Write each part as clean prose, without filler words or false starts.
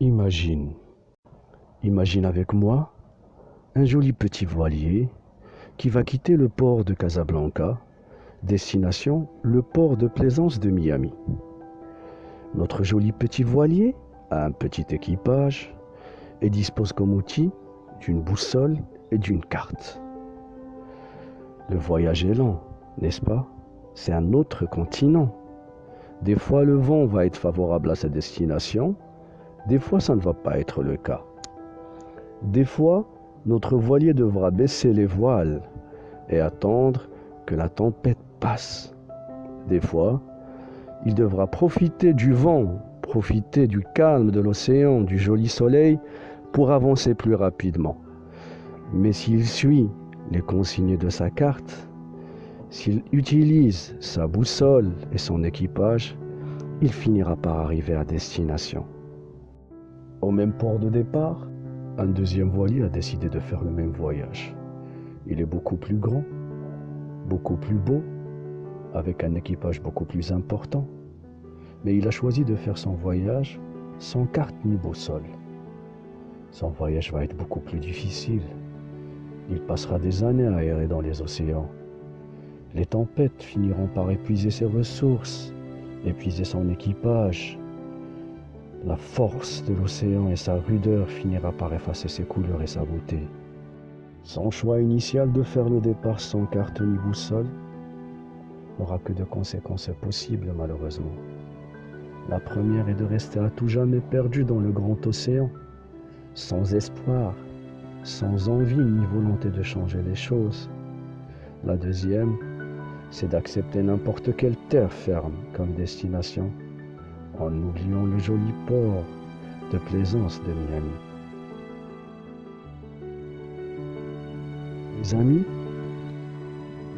Imagine, imagine avec moi un joli petit voilier qui va quitter le port de Casablanca, destination le port de plaisance de Miami. Notre joli petit voilier a un petit équipage et dispose comme outil d'une boussole et d'une carte. Le voyage est lent, n'est-ce pas? C'est un autre continent. Des fois, le vent va être favorable à sa destination, des fois, ça ne va pas être le cas. Des fois, notre voilier devra baisser les voiles et attendre que la tempête passe. Des fois, il devra profiter du vent, profiter du calme de l'océan, du joli soleil pour avancer plus rapidement. Mais s'il suit les consignes de sa carte, s'il utilise sa boussole et son équipage, il finira par arriver à destination. Au même port de départ, un deuxième voilier a décidé de faire le même voyage. Il est beaucoup plus grand, beaucoup plus beau, avec un équipage beaucoup plus important. Mais il a choisi de faire son voyage sans carte ni boussole. Son voyage va être beaucoup plus difficile. Il passera des années à errer dans les océans. Les tempêtes finiront par épuiser ses ressources, épuiser son équipage. La force de l'océan et sa rudeur finira par effacer ses couleurs et sa beauté. Son choix initial de faire le départ sans carte ni boussole n'aura que de conséquences possibles malheureusement. La première est de rester à tout jamais perdu dans le grand océan, sans espoir, sans envie ni volonté de changer les choses. La deuxième, c'est d'accepter n'importe quelle terre ferme comme destination, en oubliant le joli port de plaisance de Miami. Les amis,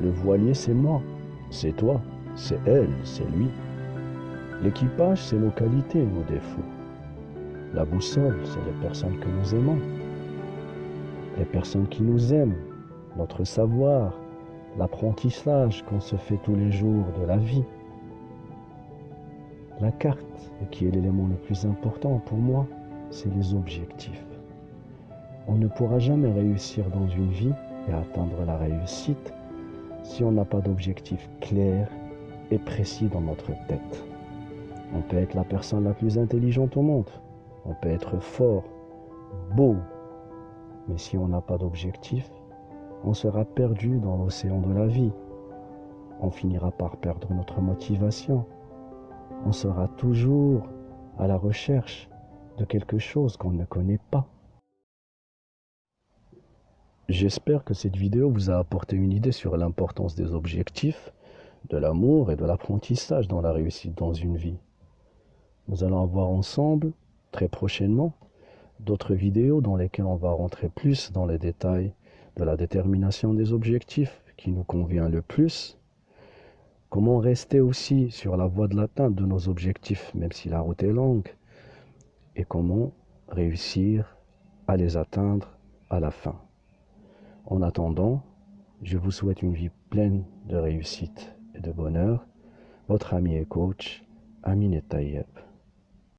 le voilier c'est moi, c'est toi, c'est elle, c'est lui. L'équipage c'est nos qualités et nos défauts. La boussole c'est les personnes que nous aimons. Les personnes qui nous aiment, notre savoir, l'apprentissage qu'on se fait tous les jours de la vie. La carte, qui est l'élément le plus important pour moi, c'est les objectifs. On ne pourra jamais réussir dans une vie et atteindre la réussite si on n'a pas d'objectif clair et précis dans notre tête. On peut être la personne la plus intelligente au monde, on peut être fort, beau, mais si on n'a pas d'objectif, on sera perdu dans l'océan de la vie. On finira par perdre notre motivation. On sera toujours à la recherche de quelque chose qu'on ne connaît pas. J'espère que cette vidéo vous a apporté une idée sur l'importance des objectifs, de l'amour et de l'apprentissage dans la réussite dans une vie. Nous allons avoir ensemble, très prochainement, d'autres vidéos dans lesquelles on va rentrer plus dans les détails de la détermination des objectifs qui nous convient le plus, comment rester aussi sur la voie de l'atteinte de nos objectifs, même si la route est longue, et comment réussir à les atteindre à la fin. En attendant, je vous souhaite une vie pleine de réussite et de bonheur. Votre ami et coach, Amine Tayeb.